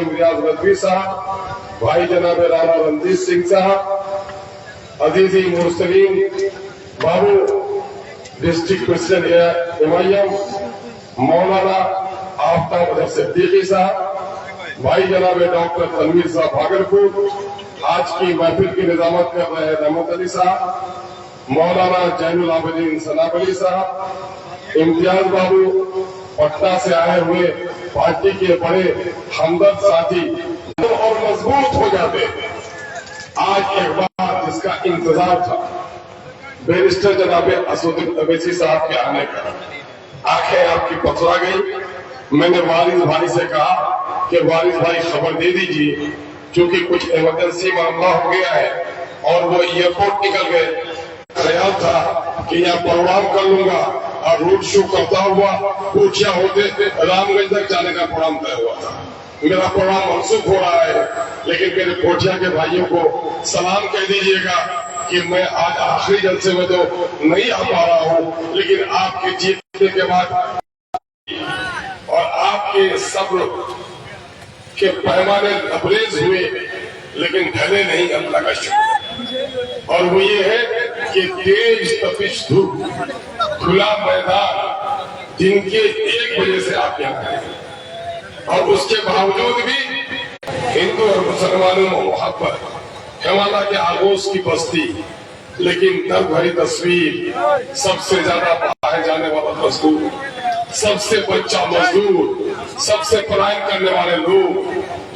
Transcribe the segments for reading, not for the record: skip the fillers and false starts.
इम्तियाज नदवी साहब, भाई जनाब राणा रणजीत सिंह साहब, अजीजी मुरसलीन बाबू, डिस्ट्रिक्ट प्रेसिडेंट एमआईएम, मौलाना आफ्ताब अजहर सिद्दीकी साहब, भाई जनाब डॉक्टर तनवीर साहब भागलपुर, आज की महफिल की निजामत कर रहे हैं रहमत अली साहब, मौलाना जैनुल आबिदीन सनाब अली साहब, इम्तियाज बाबू, पटना से आए हुए पार्टी के बड़े हमदर्द साथी और मजबूत हो जाते। आज एक बार जिसका इंतजार था बैरिस्टर जनाब असदुद्दीन अवैसी साहब के आने का, आंखें आपकी पथरा गई। मैंने वारिस भाई से कहा कि वारिस भाई खबर दे दीजिए, क्योंकि कुछ इमरजेंसी मामला हो गया है और वो एयरपोर्ट निकल गए। ख्याल था कि यहाँ प्रोग्राम कर लूंगा और रोड शो करता हुआ पूछिया होते रामगंज तक जाने का प्रोग्राम तय हुआ था। मेरा प्रोग्राम मनसूख हो रहा है, लेकिन मेरे कोठिया के भाइयों को सलाम कह दीजिएगा कि मैं आज आखिरी जलसे में तो नहीं आ पा रहा हूँ, लेकिन आपके जीतने के बाद और आपके सब्र के पैमाने लबरेज हुए, लेकिन ढले नहीं अल्लाह का शुक्र। और वो ये है कि तेज तपिश धूप, खुला मैदान, जिनके 1 बजे से आप यहाँ हैं, और उसके बावजूद भी हिंदू और मुसलमानों में मोहब्बत, हिमालय के आगोश की बस्ती, लेकिन दर्द भरी तस्वीर, सबसे ज्यादा बाहर जाने वाला मजदूर, सबसे बच्चा मजदूर, सबसे पलायन करने वाले लोग,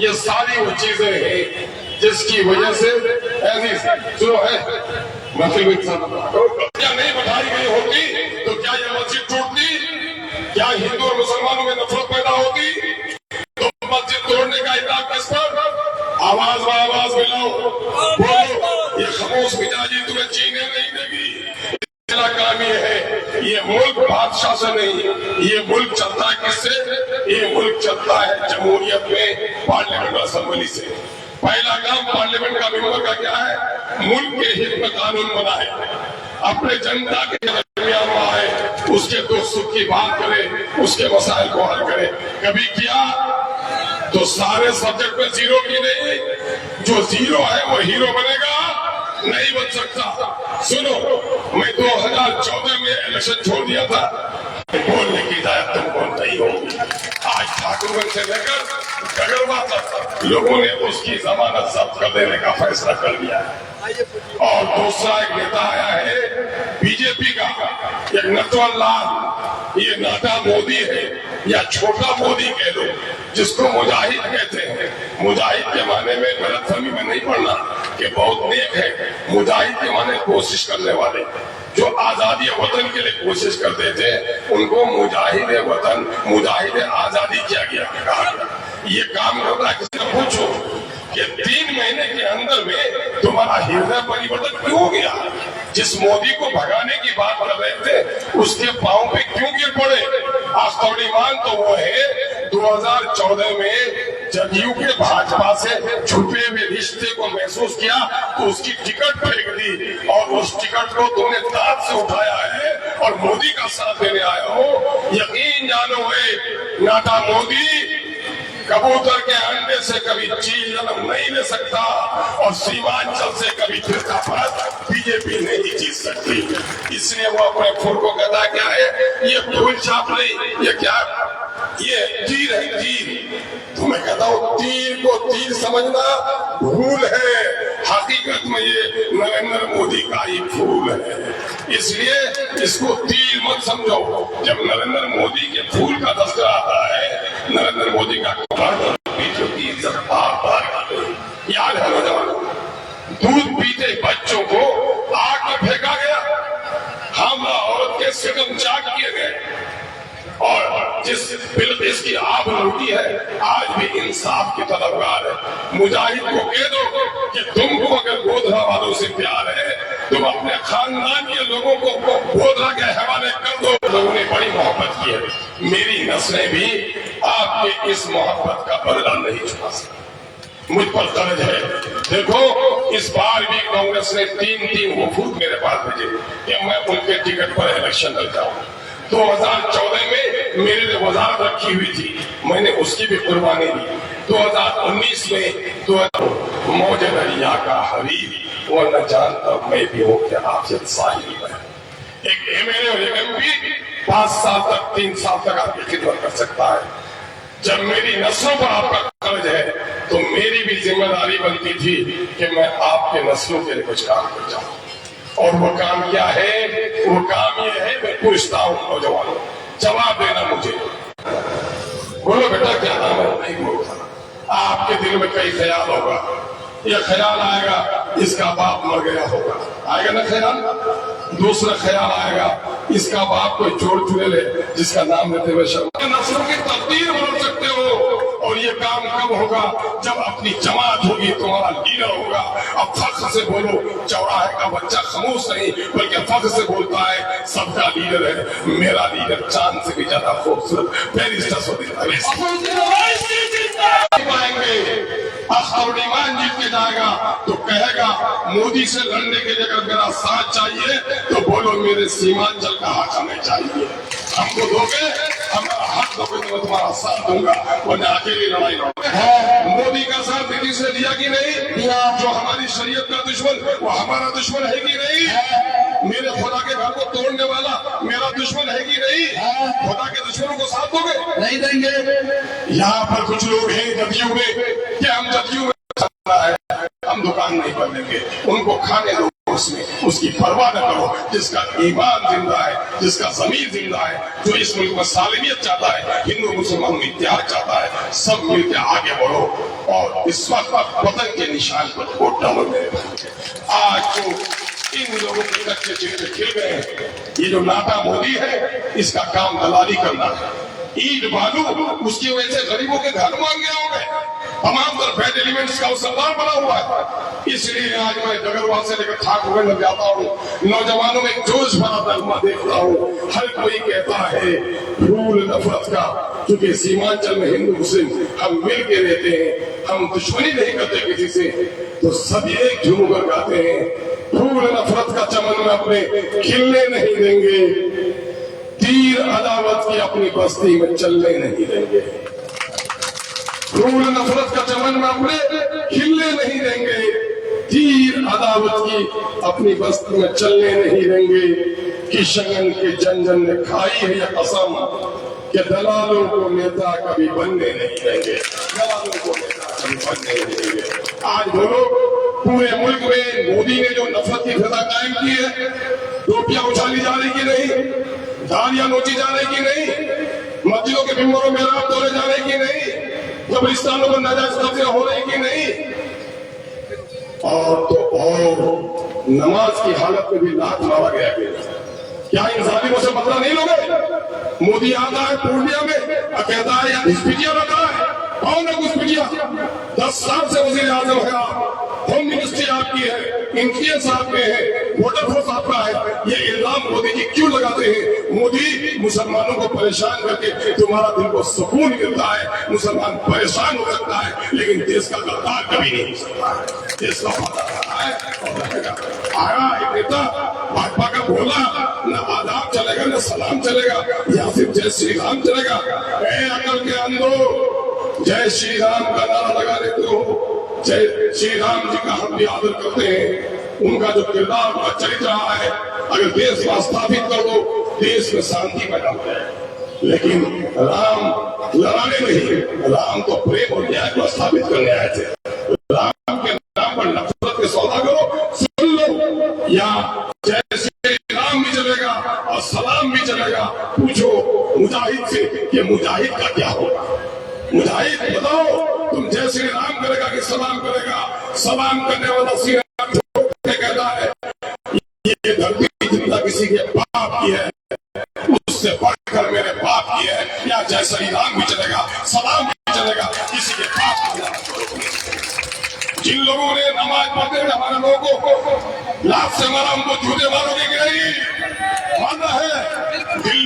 ये सारी वो चीजें हैं जिसकी वजह से ऐसी सुनो है क्या नहीं बढ़ाई गई होती तो क्या ये मस्जिद टूटती? क्या हिंदू और मुसलमानों में नफरत पैदा होती? तो मस्जिद तोड़ने का इरादा किस पर? आवाज में आवाज मिलाओ, बोलो, ये खामोश मिजाजी तुम्हें जीने नहीं देगी। इसका काम ये है, ये मुल्क बादशाह से नहीं, ये मुल्क चलता है किससे? ये मुल्क चलता है जमहूरियत में पार्लियामेंट असेंबली से। पहला काम पार्लियामेंट का मेंबर का क्या है? मुल्क के हित में कानून बनाए, अपने जनता के दरमियान आए, उसके दुख सुख की बात करे, उसके मसाइल को हल करे। कभी किया तो सारे सब्जेक्ट में 0 की नहीं, जो 0 है वो हीरो बनेगा, नहीं बन सकता। सुनो, मैं 2014 में इलेक्शन छोड़ दिया था, बोलने की इजाजत तुमको नहीं होगी। आज ठाकुरगंज से लेकर गगरवा तक लोगों ने उसकी जमानत जब्त कर देने का फैसला कर लिया है। और दूसरा एक नेता आया है बीजेपी का, एक नटवर लाल, ये नाटा मोदी है या छोटा मोदी कह लो, जिसको मुजाहिद कहते हैं। मुजाहिद के माने में गलतफहमी में नहीं पड़ना कि बहुत नेक है। मुजाहिद के माने कोशिश करने वाले, जो आजादी वतन के लिए कोशिश करते थे, उनको मुजाहिद वतन, मुजाहिद आजादी किया गया, कहा गया। ये काम होता है, किसी को पूछो कि 3 महीने के अंदर में तुम्हारा हृदय परिवर्तन क्यों हो गया? जिस मोदी को भगाने की बात कर रहे थे, उसके पांव पे क्यों गिर पड़े? आज थोड़ी मान तो वो है 2014 में जदयू के भाजपा से छुपे हुए रिश्ते को महसूस किया तो उसकी टिकट फेंक दी, और उस टिकट को तुमने दांत से उठाया है और मोदी का साथ देने आया हो। यकीन जानो है नाटा मोदी, कबूतर के अंडे से कभी चील जन्म नहीं ले सकता, और सीमांचल से कभी फिरका फर्क बीजेपी नहीं जीत सकती। इसलिए वो अपने फूल को कहता क्या है, ये फूल छाप नहीं, ये क्या, ये तीर है, तीर। तो मैं कहता हूँ तीर को तीर समझना भूल है, हकीकत में ये नरेंद्र मोदी का ही फूल है। इसलिए इसको तीर मत समझो। जब नरेंद्र मोदी के फूल का तस्करा आता है, नरेंद्र मोदी का की इज्जत बार याद है नौजवानों, दूध पीते बच्चों को आग में फेंका गया, हमला औरत के सितम चाक किए गए, और जिस बिल्किस की आग लूटी है आज भी इंसाफ की तलबगार है। मुजाहिद को कह दो कि तुमको अगर गोधरा वालों से प्यार है, तुम अपने खानदान के लोगों को गोधरा के हवाले कर दो। लोगों ने बड़ी मोहब्बत की है, मेरी नस्लें भी आपके इस मोहब्बत का बदला नहीं चुका सकती। मुझ पर कर्ज है। देखो, इस बार भी कांग्रेस ने 3 वफूद मेरे पास भेजे कि मैं उनके टिकट पर इलेक्शन लड़ जाऊं। 2014 में मेरे लिए वजारत रखी हुई थी, मैंने उसकी भी कुर्बानी दी। 2019 में मौज दरिया का हरीर वो न जानता मैं भी हूँ कि आफियत साहिल में। एक एमएलए और एक एमपी 5 साल तक 3 साल तक आपकी खिदमत कर सकता है। जब मेरी नस्लों पर आपका कर्ज है तो मेरी भी जिम्मेदारी बनती थी कि मैं आपके नस्लों के लिए कुछ काम कर जाऊं। और वो काम क्या है? वो काम ये है, मैं पूछता हूं नौजवानों, जवाब देना मुझे। बोलो बेटा क्या नाम है? नहीं बोलता। आपके दिल में कई ख्याल होगा। यह ख्याल आएगा इसका बाप मर गया होगा, आएगा ना ख्याल। दूसरा ख्याल आएगा इसका बाप कोई चोर चुड़ैल है जिसका नाम लेते हुए शर्मा। नस्लों की तकदीर बदल सकते हो। और ये काम कब होगा? जब अपनी जमात होगी, तुम्हारा लीडर होगा। अब फख्र से बोलो, चौराहे का बच्चा खामोश नहीं बल्कि फख्र से बोलता है सबका लीडर है, मेरा लीडर चांद से भी ज्यादा खूबसूरत अख्तर ईमान जीत के जाएगा तो कहेगा मोदी से लड़ने के लिए अगर मेरा साथ चाहिए तो बोलो मेरे सीमांचल का हक हमें चाहिए। हमको दोगे, हम हक दोगे तो मैं तुम्हारा साथ दूंगा, वरना अकेली लड़ाई लड़ोगे। मोदी का साथ दिल्ली से दिया कि नहीं? जो हमारी शरीयत का दुश्मन वो हमारा दुश्मन है कि नहीं? मेरे खुदा के घर को तोड़ने वाला मेरा दुश्मन है कि नहीं? खुदा के दुश्मनों को साथ दोगे? नहीं देंगे। यहाँ पर कुछ लोग हैं जदयू में, क्या हम जदयू में हम दुकान नहीं बदलेंगे, उनको खाने दो, उसमें उसकी परवाह न करो। जिसका ईमान जिंदा है, जिसका जमीन जिंदा है, जो इस मुल्क में सालिमियत चाहता है, हिंदू मुसलमान में इत्तेहाद चाहता है, सब मिलकर आगे बढ़ो। और इस वक्त वतन के निशान पर वोट डालो मेरे भाई। आज जो इन लोगों के कच्चे चिट्ठे खिल गए हैं, ये जो नाटा मोदी है, इसका काम दलाली करना है। ईट बालू उसकी वजह से गरीबों के घर मांग गया होंगे। तमाम तरफ एलिमेंट्स का सरदार बना हुआ है। इसलिए आज मैं डगरवाल से लेकर ठाकुर में जाता हूँ, नौजवानों में जोश भरा तगमा देखता हूँ। हर कोई कहता है भूल नफरत का, क्योंकि सीमांचल में हिंदू मुस्लिम हम मिल के रहते हैं, हम दुश्मनी नहीं करते किसी से, तो सब एक झूम कर गाते हैं भूल नफरत का चमन में अपने खिलने नहीं देंगे, तीर अदावत की अपनी बस्ती में चलने नहीं देंगे। भूल नफरत का चमन में अपने खिलने नहीं देंगे, तीर अदावत की अपनी बस्ती में चलने नहीं देंगे। किशन के जन जन ने खाई है यह कसम कि दलालों को नेता कभी बनने नहीं देंगे, दलालों को नेता कभी बनने नहीं देंगे। आज बोलो, पूरे मुल्क में मोदी ने जो नफरत की फिजा कायम की है, टोपियां उछाली जा रही कि नहीं, धारियां नोची जा रही कि नहीं, मस्जिदों के मिंबरों में रात तोड़े जा रहे कि नहीं, कब्रिस्तानों पर नाजायज कब्जे हो रहे कि नहीं। और तो और नमाज की हालत में भी लात मारा गया। क्या इन जालिमों से बदला नहीं लोगे? मोदी आता है पूर्णिया में कहता है यार घुसपैठिया रखा है, कौन है घुसपैठिया? 10 साल से वजीर आजम है आप, होम मिनिस्ट्री आपकी है, इंटेलिजेंस आपके है, बॉर्डर फोर्स आपका है। ये इल्जाम मोदी जी क्यों लगाते हैं? मोदी मुसलमानों को परेशान करके तुम्हारा दिल को सुकून मिलता है, मुसलमान परेशान हो सकता है, लेकिन देश का गद्दार कभी नहीं हो सकता है। देश का आया एक नेता भाजपा का बोला, न आदाब चलेगा न सलाम चलेगा, या फिर जय श्री राम चलेगा। अकल के अंदर जय श्री राम का नारा लगा लेते हो। जय श्री राम जी का हम भी आदर करते हैं, उनका जो किरदार का चरित्र रहा है, अगर देश को स्थापित कर दो, देश में शांति पैदा हो जाए। लेकिन राम लड़ाने नहीं, राम तो प्रेम और न्याय को स्थापित करने आए थे। राम के नाम पर नफरत के सौदा करो, सुन लो, या जय श्री राम भी चलेगा और सलाम भी चलेगा। पूछो मुजाहिद से कि मुजाहिद का क्या होगा? मुजाहिद बताओ, तुम जय श्री राम करेगा कि सलाम करेगा? सलाम करने वाला श्री राम कहता है ये धरती जिंदा किसी के बाप की है, उससे बढ़कर मेरे बाप की है। या जय श्री राम भी चलेगा, सलाम भी चलेगा, किसी के बाप की। जिन लोगों ने नमाज पढ़ते हुए हमारे लोगों को लात से मारा, उनको जूते मारोगे कि नहीं? मानना है दिल्ली